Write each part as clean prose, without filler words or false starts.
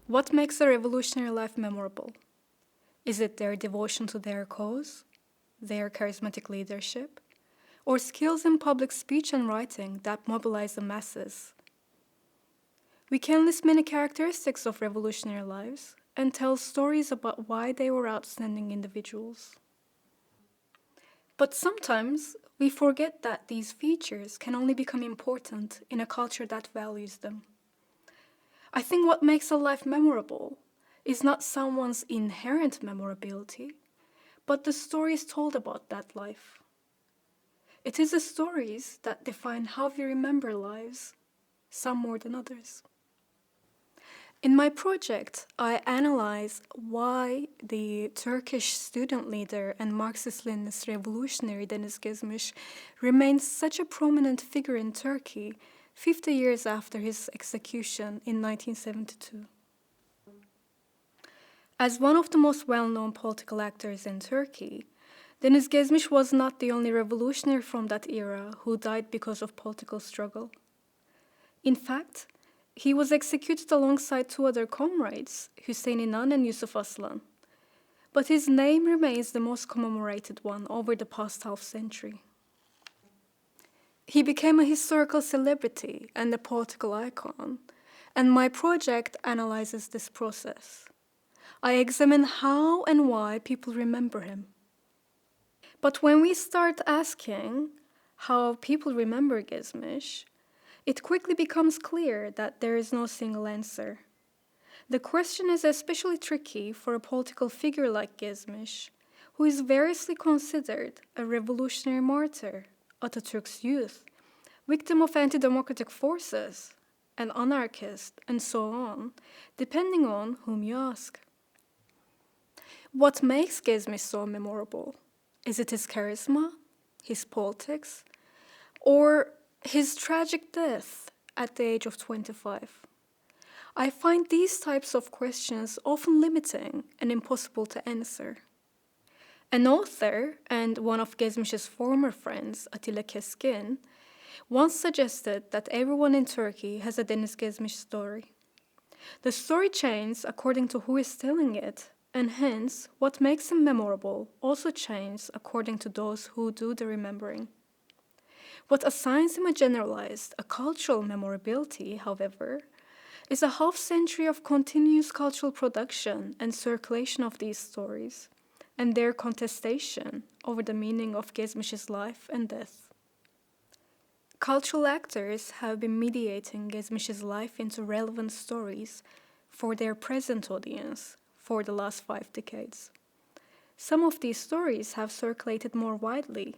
What makes a revolutionary life memorable? Is it their devotion to their cause, their charismatic leadership, or skills in public speech and writing that mobilize the masses? We can list many characteristics of revolutionary lives and tell stories about why they were outstanding individuals. But sometimes we forget that these features can only become important in a culture that values them. I think what makes a life memorable is not someone's inherent memorability, but the stories told about that life. It is the stories that define how we remember lives, some more than others. In my project, I analyze why the Turkish student leader and Marxist-Leninist revolutionary Deniz Gezmiş remains such a prominent figure in Turkey 50 years after his execution in 1972. As one of the most well-known political actors in Turkey, Deniz Gezmiş was not the only revolutionary from that era who died because of political struggle. In fact, he was executed alongside two other comrades, Hüseyin İnan and Yusuf Aslan. But his name remains the most commemorated one over the past half-century. He became a historical celebrity and a political icon, and my project analyzes this process. I examine how and why people remember him. But when we start asking how people remember Gezmiş, it quickly becomes clear that there is no single answer. The question is especially tricky for a political figure like Gezmiş, who is variously considered a revolutionary martyr, Atatürk's youth, victim of anti-democratic forces, an anarchist, and so on, depending on whom you ask. What makes Gezmiş so memorable? Is it his charisma, his politics, or his tragic death at the age of 25? I find these types of questions often limiting and impossible to answer. An author and one of Gezmiş's former friends, Atilla Keskin, once suggested that everyone in Turkey has a Deniz Gezmiş story. The story changes according to who is telling it, and hence what makes him memorable also changes according to those who do the remembering. What assigns him a generalized, a cultural memorability, however, is a half-century of continuous cultural production and circulation of these stories, and their contestation over the meaning of Gezmiş's life and death. Cultural actors have been mediating Gezmiş's life into relevant stories for their present audience for the last 5 decades. Some of these stories have circulated more widely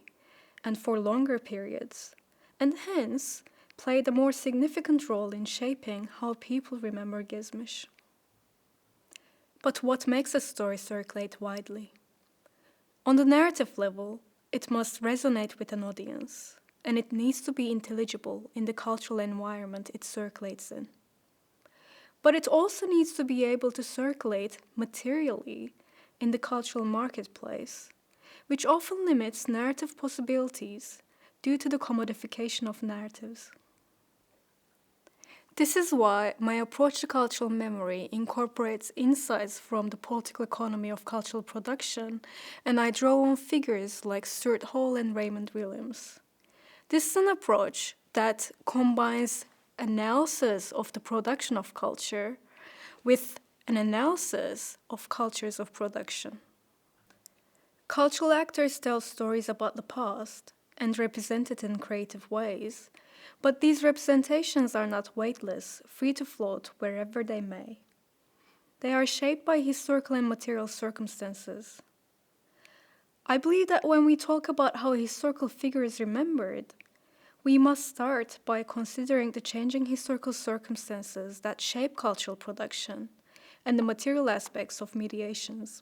and for longer periods, and hence played a more significant role in shaping how people remember Gezmiş. But what makes a story circulate widely? On the narrative level, it must resonate with an audience, and it needs to be intelligible in the cultural environment it circulates in. But it also needs to be able to circulate materially in the cultural marketplace, which often limits narrative possibilities due to the commodification of narratives. This is why my approach to cultural memory incorporates insights from the political economy of cultural production, and I draw on figures like Stuart Hall and Raymond Williams. This is an approach that combines analysis of the production of culture with an analysis of cultures of production. Cultural actors tell stories about the past and represent it in creative ways, but these representations are not weightless, free to float wherever they may. They are shaped by historical and material circumstances. I believe that when we talk about how a historical figure is remembered, we must start by considering the changing historical circumstances that shape cultural production and the material aspects of mediations.